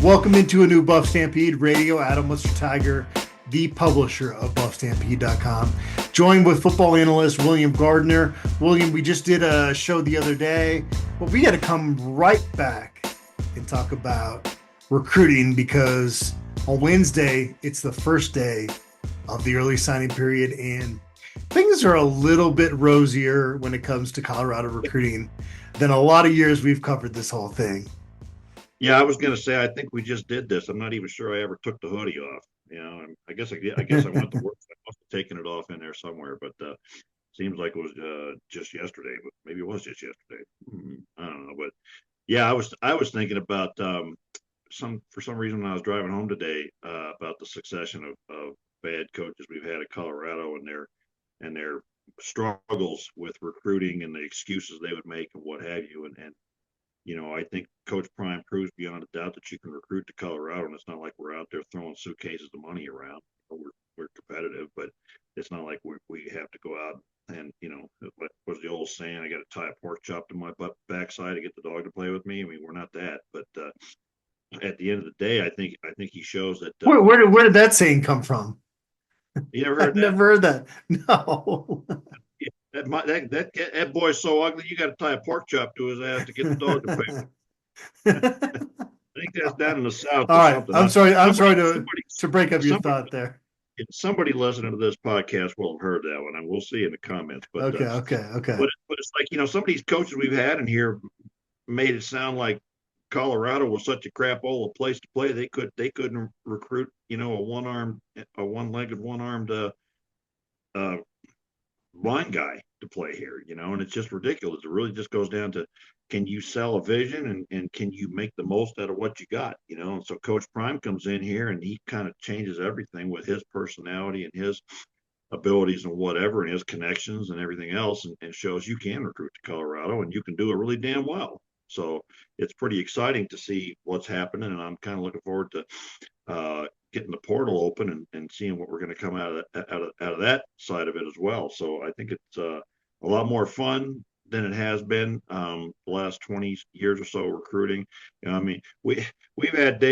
Welcome into a new BuffStampede Radio. Adam Munsterteiger, the publisher of BuffStampede.com, joined with football analyst William Gardner. William, we just did a show the other day, but we got to come right back and talk about recruiting because on Wednesday, it's the first day of the early signing period, and things are a little bit rosier when it comes to Colorado recruiting than a lot of years we've covered this whole thing. Yeah, I was going to say, I think we just did this. I'm not even sure I ever took the hoodie off. You know, I guess I went to work. I must have taken it off in there somewhere, but seems like it was just yesterday. But maybe it was just yesterday. I don't know, but yeah, I was thinking about for some reason when I was driving home today about the succession of bad coaches we've had at Colorado and their struggles with recruiting and the excuses they would make and what have you, and you know, I think Coach Prime proves beyond a doubt that you can recruit to Colorado, and it's not like we're out there throwing suitcases of money around. We're competitive, but it's not like we have to go out and, you know, what was the old saying? I got to tie a pork chop to my backside to get the dog to play with me. I mean, we're not that, but at the end of the day, I think he shows that. Where did that saying come from? You never heard I've never heard that. No. That boy's so ugly. You got to tie a pork chop to his ass to get the dog to pay. I think that's down in the South. All right, something. I'm sorry to break up your thought there. Somebody listening to this podcast will have heard that one, and we'll see in the comments. But okay. But it's like, you know, some of these coaches we've had in here made it sound like Colorado was such a crapola place to play. They couldn't recruit, you know, a one-legged, one-armed blind guy to play here, you know, and it's just ridiculous. It really just goes down to, can you sell a vision and can you make the most out of what you got, you know? And so Coach Prime comes in here and he kind of changes everything with his personality and his abilities and whatever, and his connections and everything else, and shows you can recruit to Colorado and you can do it really damn well. So it's pretty exciting to see what's happening, and I'm kind of looking forward to getting the portal open and seeing what we're going to come out of that side of it as well. So I think it's a lot more fun than it has been the last 20 years or so recruiting. You know, I mean, we've had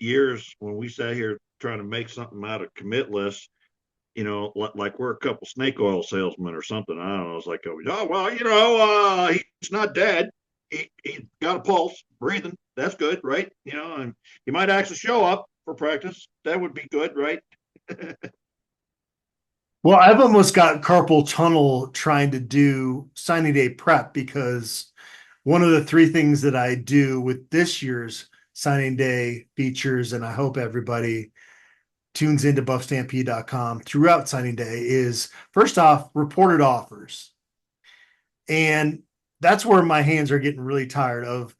years when we sat here trying to make something out of commit lists, you know, like we're a couple snake oil salesmen or something. I don't know. It's like, oh, well, you know, he's not dead. He got a pulse, breathing. That's good, right? You know, and he might actually show up for practice. That would be good, right? Well, I've almost got carpal tunnel trying to do signing day prep because one of the three things that I do with this year's signing day features, and I hope everybody tunes into BuffStampede.com throughout signing day, is first off, reported offers. And that's where my hands are getting really tired of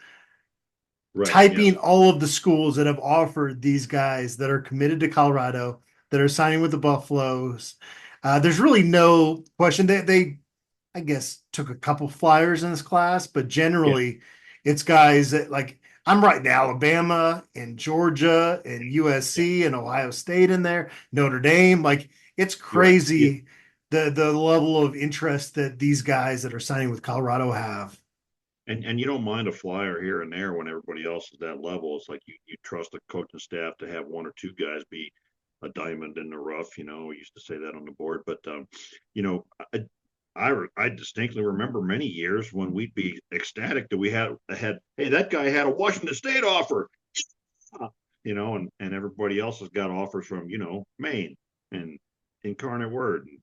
typing all of the schools that have offered these guys that are committed to Colorado, that are signing with the Buffaloes. There's really no question. They I guess, took a couple flyers in this class, but generally it's guys that, like, I'm writing Alabama and Georgia and USC and Ohio State in there, Notre Dame. Like, it's crazy the level of interest that these guys that are signing with Colorado have. And you don't mind a flyer here and there when everybody else is that level. It's like you trust the coaching staff to have one or two guys be a diamond in the rough. You know, we used to say that on the board. But, you know, I distinctly remember many years when we'd be ecstatic that we had hey, that guy had a Washington State offer, you know, and everybody else has got offers from, you know, Maine and Incarnate Word and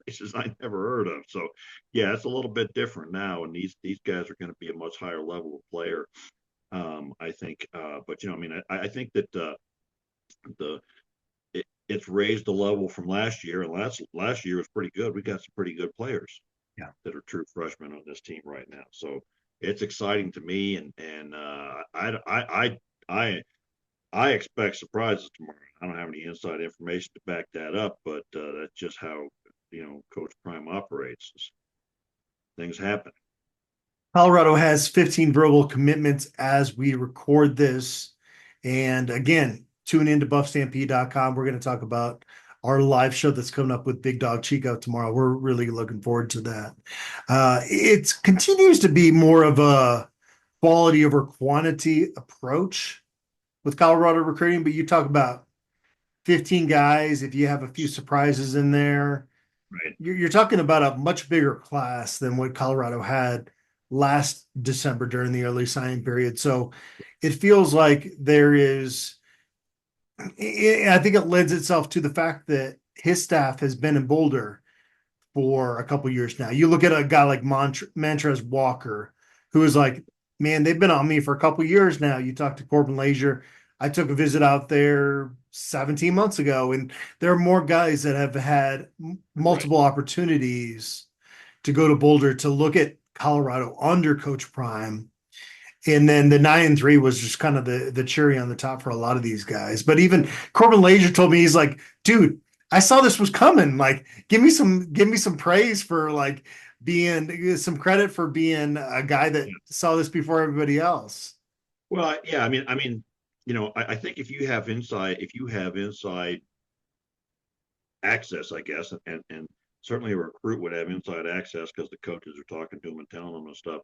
places I never heard of. So yeah, it's a little bit different now, and these guys are going to be a much higher level of player, I think. But you know, I mean, I think that it's raised the level from last year, and last year was pretty good. We got some pretty good players, that are true freshmen on this team right now. So it's exciting to me, and I expect surprises tomorrow. I don't have any inside information to back that up, but that's just how, you know, Coach Prime operates. Things happen. Colorado has 15 verbal commitments as we record this, and again, tune into BuffStampede.com. We're going to talk about our live show that's coming up with Big Dog Chico tomorrow. We're really looking forward to that. It continues to be more of a quality over quantity approach with Colorado recruiting, but you talk about 15 guys. If you have a few surprises in there, Right. you're talking about a much bigger class than what Colorado had last December during the early signing period. So it feels like there is, I think it lends itself to the fact that his staff has been in Boulder for a couple years now. You look at a guy like Montrez Walker, who is like, man, they've been on me for a couple years now. You talk to Corbin Lazier. I took a visit out there 17 months ago, and there are more guys that have had Right. multiple opportunities to go to Boulder to look at Colorado under Coach Prime. And then the 9-3 was just kind of the cherry on the top for a lot of these guys. But even Corbin Lazier told me, he's like, dude, I saw this was coming. Like, give me some praise for like being some credit for being a guy that Yeah. saw this before everybody else. Well, yeah, I mean, I think if you have inside access, I guess, and certainly a recruit would have inside access because the coaches are talking to them and telling them and stuff.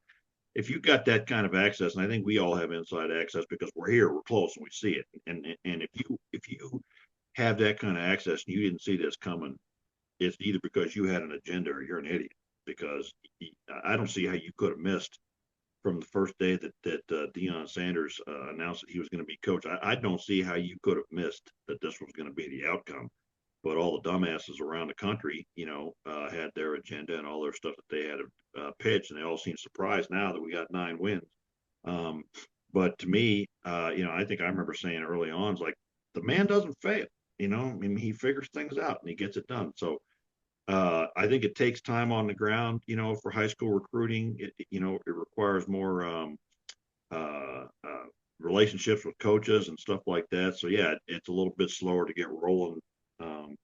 If you got that kind of access, and I think we all have inside access because we're here, we're close, and we see it. And if you have that kind of access and you didn't see this coming, it's either because you had an agenda or you're an idiot. Because I don't see how you could have missed from the first day that Deion Sanders announced that he was going to be coach. I don't see how you could have missed that this was going to be the outcome. But all the dumbasses around the country, had their agenda and all their stuff that they had pitched, and they all seem surprised now that we got 9 wins. Um, but to me, I think I remember saying early on, it's like the man doesn't fail. I mean, he figures things out and he gets it done. So I think it takes time on the ground, for high school recruiting. It requires more relationships with coaches and stuff like that. So yeah, it's a little bit slower to get rolling um,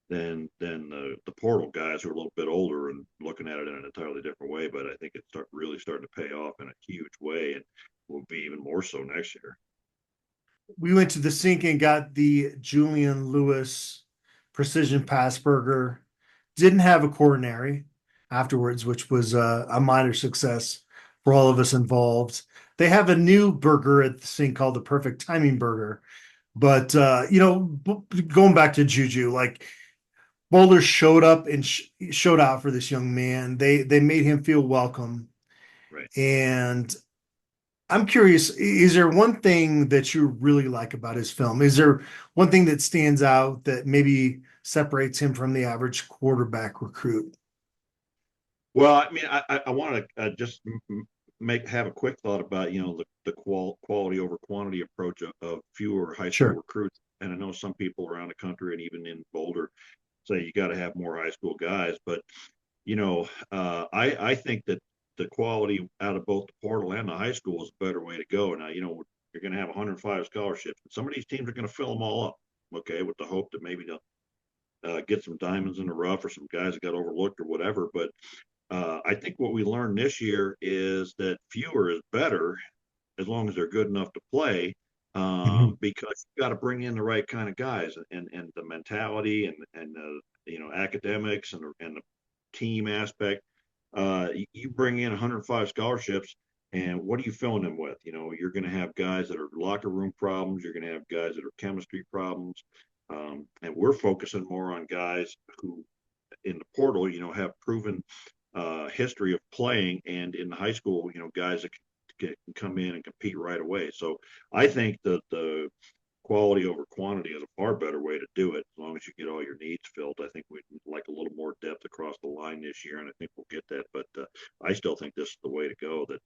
than the portal guys who are a little bit older and looking at it in an entirely different way. But I think it's really starting to pay off in a huge way, and will be even more so next year. We went to the sink and got the Julian Lewis precision pass burger. Didn't have a coronary afterwards, which was a minor success for all of us involved. They have a new burger at the sink called the Perfect Timing Burger. But going back to Juju, like Boulder showed up and showed out for this young man. They made him feel welcome. Right. And I'm curious, is there one thing that you really like about his film? Is there one thing that stands out that maybe separates him from the average quarterback recruit? Well, I mean, I want to just have a quick thought about the quality over quantity approach of fewer high school Sure. recruits. And I know some people around the country and even in Boulder say you got to have more high school guys, but I think that the quality out of both the portal and the high school is a better way to go. Now, you're going to have 105 scholarships, and some of these teams are going to fill them all up, okay, with the hope that maybe they'll get some diamonds in the rough or some guys that got overlooked or whatever. But I think what we learned this year is that fewer is better as long as they're good enough to play. Mhm. Because you got to bring in the right kind of guys and the mentality and academics and the team aspect. You bring in 105 scholarships, and what are you filling them with? You're going to have guys that are locker room problems. You're going to have guys that are chemistry problems, and we're focusing more on guys who, in the portal, have proven history of playing, and in the high school, guys that can come in and compete right away. So I think that the quality over quantity is a far better way to do it. As long as you get all your needs filled, I think we'd like a little more depth across the line this year, and I think we'll get that. But I still think this is the way to go. That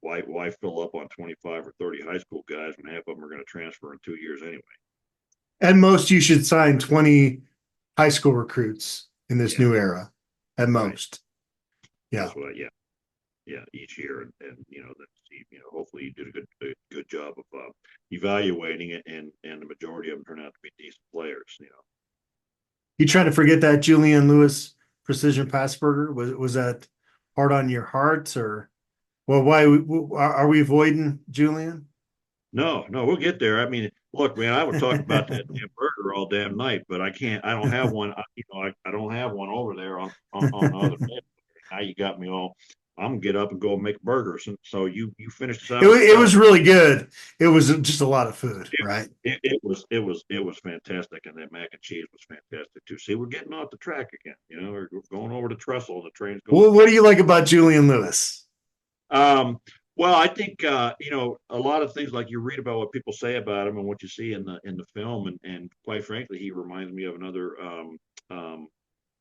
why fill up on 25 or 30 high school guys when half of them are going to transfer in 2 years anyway? At most, you should sign 20 high school recruits in this Yeah, new era. At right. most. Yeah. That's what yeah, each year, and that hopefully you did a good job of evaluating it, and the majority of them turn out to be decent players. You trying to forget that Julian Lewis precision pass burger? Was that hard on your heart, or well, why are we avoiding Julian? No, no, we'll get there. I mean, look, man, I would talk about that damn burger all damn night, but I can't. I don't have one. I don't have one over there on the other day. Now you got me all. I'm gonna get up and go make burgers. And so you finish this out It, with a it was salad. really good. It was just a lot of food, right? It was fantastic, and that mac and cheese was fantastic too. See, we're getting off the track again. We're going over the trestle, and the train's going What do you faster. like about Julian Lewis? Um, well, I think a lot of things like you read about what people say about him and what you see in the film, and quite frankly, he reminds me of another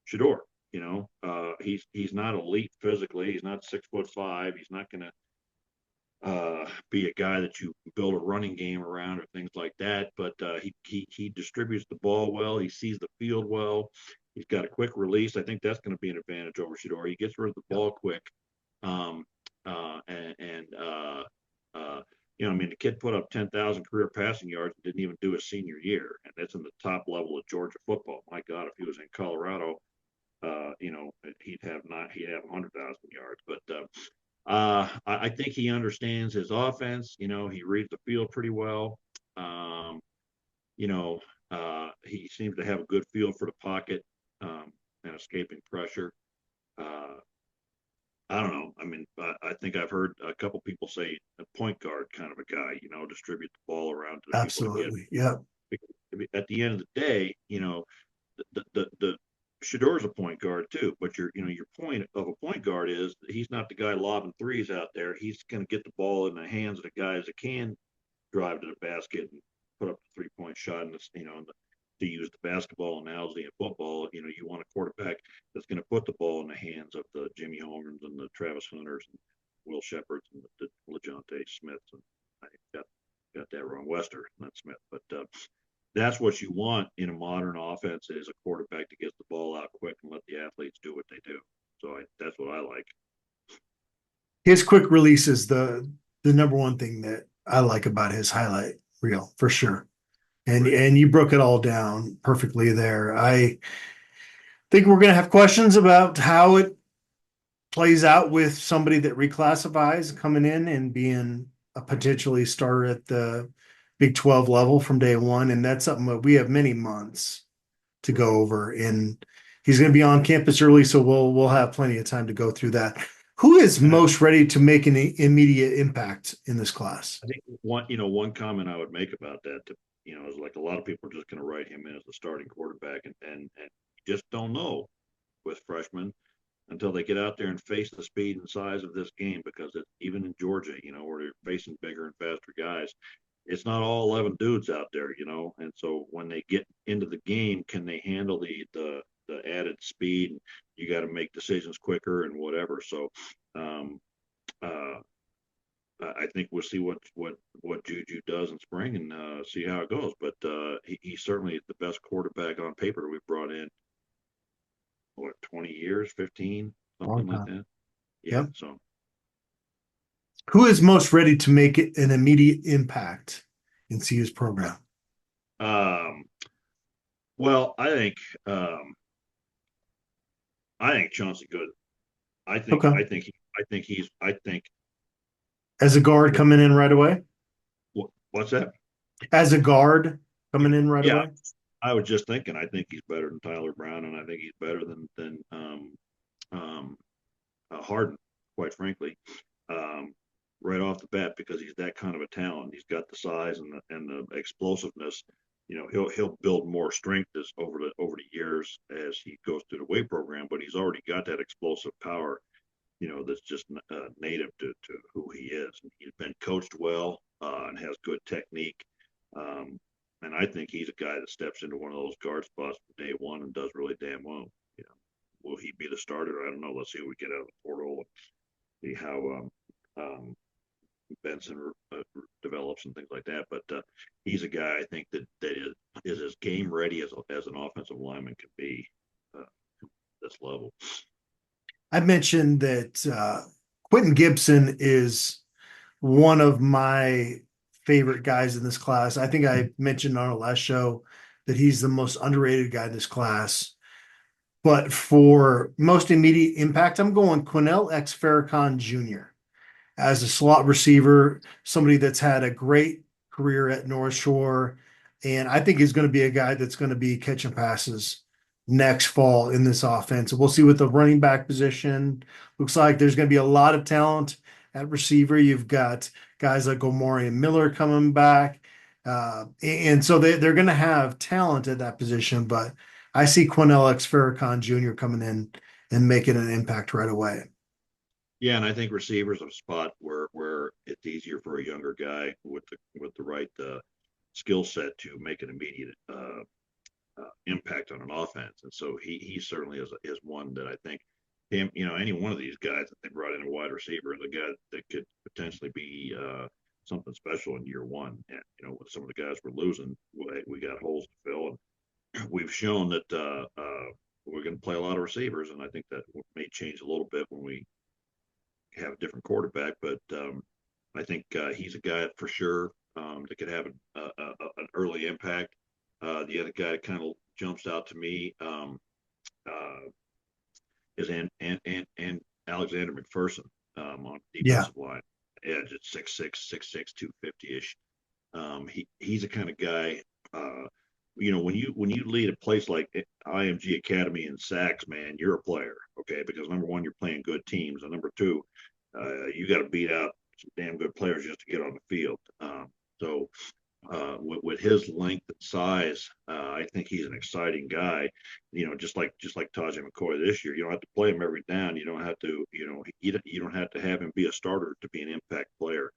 Shador. He's not elite physically. He's not 6'5". He's not going to be a guy that you build a running game around or things like that. But he distributes the ball well. He sees the field well. He's got a quick release. I think that's going to be an advantage over Shador. He gets rid of the ball quick. Um, and I mean, the kid put up 10,000 career passing yards and didn't even do his senior year, and that's in the top level of Georgia football. My God, if he was in Colorado, he'd have 100,000 yards. But I think he understands his offense. He reads the field pretty well. He seems to have a good feel for the pocket and escaping pressure. Uh, I don't know. I mean, I think I've heard a couple people say a point guard kind of a guy, distribute the ball around to the people to get. Absolutely. Yeah. At the end of the day, the Shador's a point guard too, but your point of a point guard is he's not the guy lobbing threes out there. He's going to get the ball in the hands of the guys that can drive to the basket and put up a 3-point shot. And to use the basketball analogy in football, you want a quarterback that's going to put the ball in the hands of the Jimmy Holmgrens and the Travis Hunters and Will Shepherds and the LeJounte Smiths. And I got that wrong, Wester, not Smith, but that's what you want in a modern offense is a quarterback that gets the ball out quick and let the athletes do what they do. So that's what I like. His quick release is the number one thing that I like about his highlight reel for sure. And Right. and you broke it all down perfectly there. I think we're going to have questions about how it plays out with somebody that reclassifies coming in and being a potentially starter at the Big 12 level from day one. And that's something that we have many months to go Right. over. And he's going to be on campus early, so we'll have plenty of time to go through that. Who is And most ready to make an immediate impact in this class? I think one comment I would make about that, is like a lot of people are just going to write him in as the starting quarterback, and you just don't know with freshmen until they get out there and face the speed and size of this game because even in Georgia, where they're facing bigger and faster guys, it's not all 11 dudes out there, and so when they get into the game, can they handle the added speed? You got to make decisions quicker and whatever. So um, uh, I think we'll see what Juju does in spring and see how it goes. But he's certainly the best quarterback on paper we've brought in. What, 20 years, 15, Long something like time. that. Yeah. Yep. So Who is most ready to make an immediate impact in CU's program? um, well, um, I think Chauncey Good. I think Okay. I think he, I think As a guard coming in right away? what's that? As a guard coming in right Yeah, away? I was just thinking. I think he's better than Tyler Brown, and I think he's better than um, Harden, quite frankly, um, right off the bat because he's that kind of a talent. He's got the size and the explosiveness. He'll build more strength over the years as he goes through the weight program, but he's already got that explosive power. That's just native to who he is. And he's been coached well and has good technique. Um, and I think he's a guy that steps into one of those guard spots from day one and does really damn well. Will he be the starter? I don't know. Let's see what we get out of the portal. See how Benson develops and things like that. But he's a guy I think that is as game ready as an offensive lineman can be uh, this level. I mentioned that Quentin Gibson is one of my favorite guys in this class. I think I mentioned on our last show that he's the most underrated guy in this class. But for most immediate impact, I'm going Quinnell X Farrakhan Jr. as a slot receiver, somebody that's had a great career at North Shore. And I think he's going to be a guy that's going to be catching passes next fall in this offense. We'll see with the running back position. Looks like there's going to be a lot of talent at receiver. You've got guys like Omari and Miller coming back. And so they're going to have talent at that position, but I see Quinell X Farrakhan Jr. coming in and making an impact right away. Yeah, and I think receivers a spot where it's easier for a younger guy with the right skill set to make an immediate impact on an offense. And so he certainly is one that I think him, any one of these guys that they brought in a wide receiver is a guy that could potentially be something special in year one. And with some of the guys we're losing, we got holes to fill, and we've shown that we're going to play a lot of receivers, and I think that may change a little bit when we have a different quarterback. But I think he's a guy for sure that could have an early impact. The other guy that kind of jumps out to me is and Alexander McPherson on defensive line. Edge at 6'6", 250-ish. He's the kind of guy. When you lead a place like IMG Academy in sacks, man, you're a player, okay? Because number one, you're playing good teams, and number two, you got to beat out some damn good players just to get on the field. So with his length and size, I think he's an exciting guy. Just like Tajay McCoy this year, you don't have to play him every down. You don't have to, you don't have to have him be a starter to be an impact player.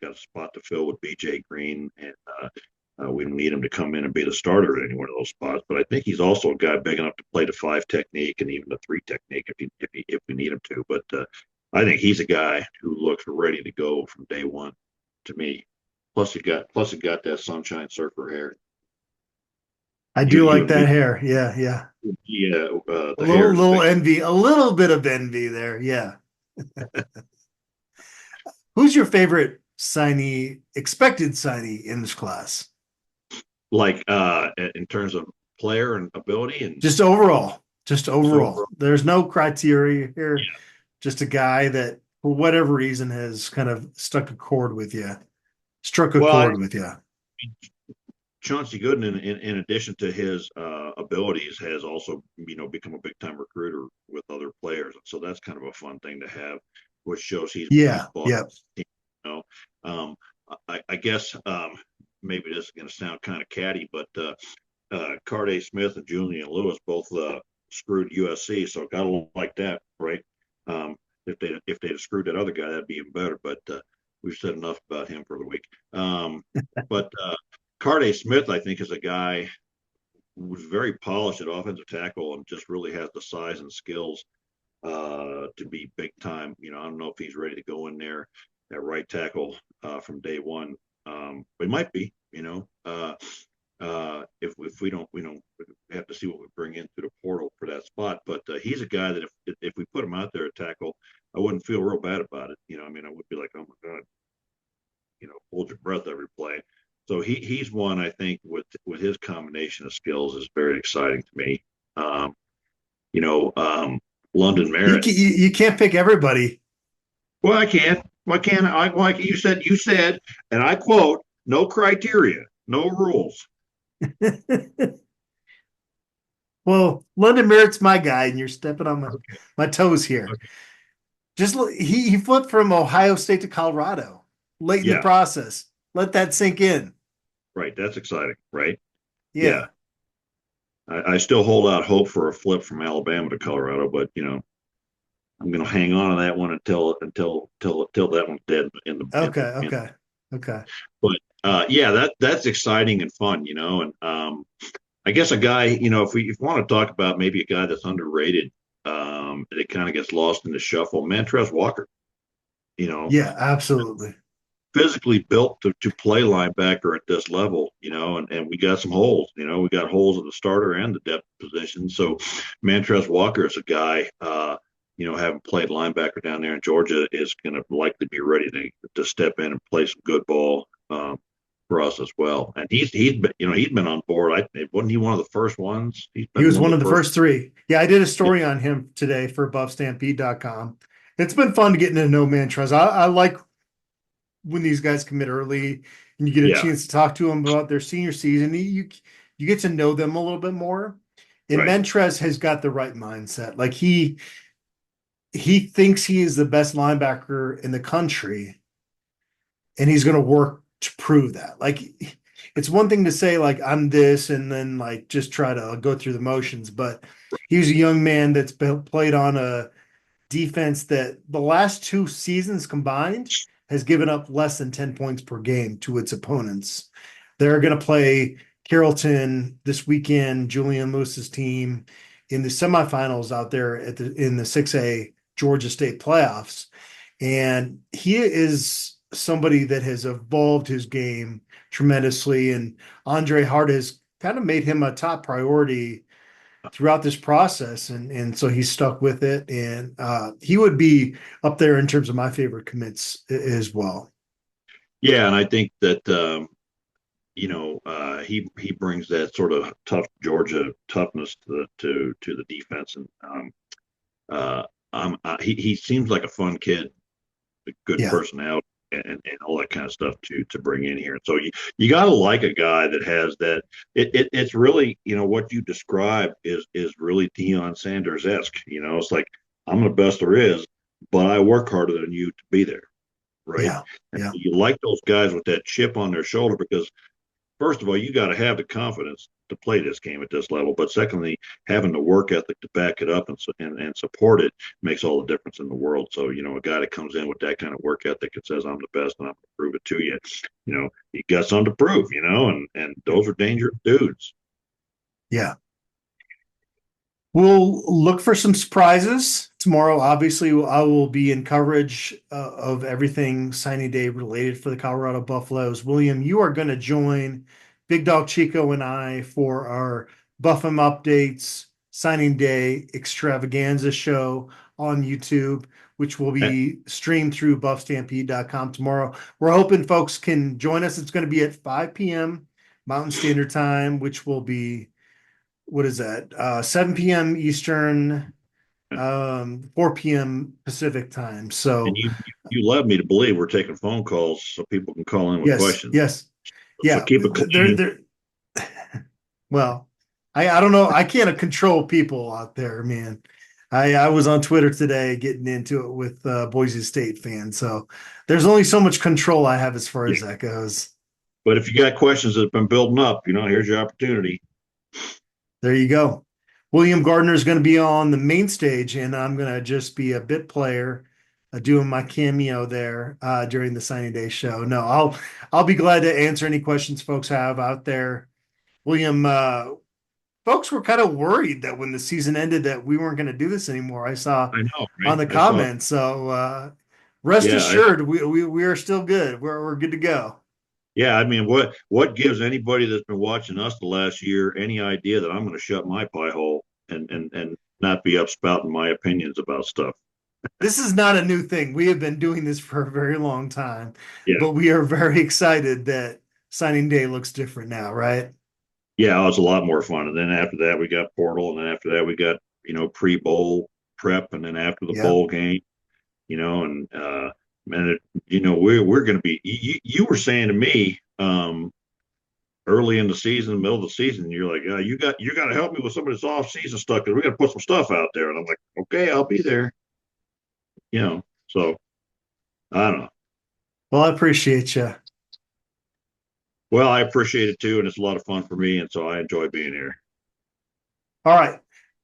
Got a spot to fill with BJ Green, and we don't need him to come in and be the starter at any one of those spots. But I think he's also a guy big enough to play the 5 technique and even the 3 technique if we need him to. But I think he's a guy who looks ready to go from day one to me. Plus he got that sunshine surfer hair. I do like that hair. Yeah. Yeah. A little envy, a little bit of envy there. Yeah. Who's your favorite expected signee in this class? Like in terms of player and ability and just overall. There's no criteria here. Yeah. Just a guy that for whatever reason has kind of struck a chord with you. Chauncey Gooden, in addition to his abilities, has also become a big time recruiter with other players, so that's kind of a fun thing to have, which shows he's I guess maybe this is going to sound kind of catty, but Carday Smith and Julian Lewis both screwed USC, so gotta like that, right? If they'd have screwed that other guy, that'd be even better. But we've said enough about him for the week. But Carday Smith, I think, is a guy who was very polished at offensive tackle and just really has the size and skills to be big time. I don't know if he's ready to go in there at right tackle from day one. But he might be. If we don't, we have to see what we bring in through the portal for that spot. But he's a guy that if we put him out there at tackle, I wouldn't feel real bad about it. I would be like, oh my God, hold your breath every play. So he's one I think with his combination of skills is very exciting to me. London Merritt. You can't pick everybody. Well, I can. Why can't I? Like you said, and I quote, no criteria, no rules. Well, London Merritt's my guy, and you're stepping on my toes here. Okay. Just he flipped from Ohio State to Colorado late in the process. Let that sink in. Right, that's exciting, right? Yeah. I still hold out hope for a flip from Alabama to Colorado, but I'm going to hang on to that one until that one's dead in the. Okay. But that's exciting and fun, and I guess a guy, if we want to talk about maybe a guy that's underrated, that kind of gets lost in the shuffle, Montrez Walker. Yeah, absolutely. Physically built to play linebacker at this level, and we got some holes. We got holes in the starter and the depth position. So Montrez Walker is a guy, having played linebacker down there in Georgia, is going to likely be ready to step in and play some good ball for us as well. And he's been on board. Wasn't he one of the first ones? He was one of the first 3. Yeah, I did a story on him today for BuffStampede.com. It's been fun to get to know Montrez. I like when these guys commit early and you get a chance to talk to them about their senior season. you get to know them a little bit more. And Right. Montrez has got the right mindset. Like he thinks he is the best linebacker in the country, and he's going to work to prove that. Like, it's one thing to say like I'm this, and then like just try to go through the motions. But he's a young man that's played on a defense that the last 2 seasons combined has given up less than 10 points per game to its opponents. They're going to play Carrollton this weekend, Julian Lewis's team, in the semifinals out there in the 6A Georgia State playoffs. And he is somebody that has evolved his game tremendously. And Andre Hart has kind of made him a top priority throughout this process. And so he's stuck with it. And he would be up there in terms of my favorite commits as well. Yeah, and I think that he brings that sort of tough Georgia toughness to the defense, and he seems like a fun kid, a good Yeah. personality, and all that kind of stuff to bring in here. So you got to like a guy that has that. It's really, what you describe is really Deion Sanders esque. It's like, I'm the best there is, but I work harder than you to be there, right? Yeah. And Yeah. you like those guys with that chip on their shoulder, because first of all, you got to have the confidence to play this game at this level. But secondly, having the work ethic to back it up and support it makes all the difference in the world. So, a guy that comes in with that kind of work ethic and says, I'm the best and I'm going to prove it to you, you got something to prove, and those are dangerous dudes. Yeah. We'll look for some surprises tomorrow. Obviously, I will be in coverage of everything signing day related for the Colorado Buffaloes. William, you are going to join Big Dog Chico and I for our Buffum updates signing day extravaganza show on YouTube, which will And, be streamed through BuffStampede.com tomorrow. We're hoping folks can join us. It's going to be at 5 p.m. Mountain Standard Time, which will be, what is that? 7 p.m. Eastern, 4 p.m. Pacific time. So you led me to believe we're taking phone calls so people can call in with yes, questions. yes, So yeah. keep it clean. Well, I don't know. I can't control people out there, man. I was on Twitter today getting into it with Boise State fans. So there's only so much control I have as far Yeah. as that goes. But if you got questions that have been building up, here's your opportunity. There you go. William Gardner is going to be on the main stage, and I'm going to just be a bit player, doing my cameo there during the signing day show. No, I'll be glad to answer any questions folks have out there. William, folks were kind of worried that when the season ended that we weren't going to do this anymore. I saw I know, on right? the I saw. comments. So rest Yeah, assured, we are still good. We're good to go. yeah. I mean, what gives anybody that's been watching us the last year any idea that I'm going to shut my pie hole and not be up spouting my opinions about stuff? This is not a new thing. We have been doing this for a very long time, Yeah, but we are very excited that signing day looks different now, right? yeah. It was a lot more fun. And then after that, we got portal, and then after that, we got pre-bowl prep, and then after the Yeah. bowl game, and we're going to be. You were saying to me, early in the season, middle of the season, you're like, you got to help me with some of this off season stuff because we got to put some stuff out there. And I'm like, okay, I'll be there. So I don't know. Well, I appreciate you. Well, I appreciate it too, and it's a lot of fun for me, and so I enjoy being here. All right.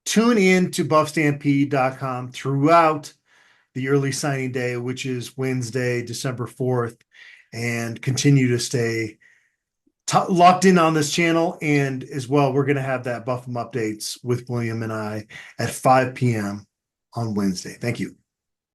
Tune in to buffstampede.com throughout the early signing day, which is Wednesday, December 4th, and continue to stay locked in on this channel. And as well, we're going to have that Buffum updates with William and I at 5 p.m. on Wednesday. Thank you.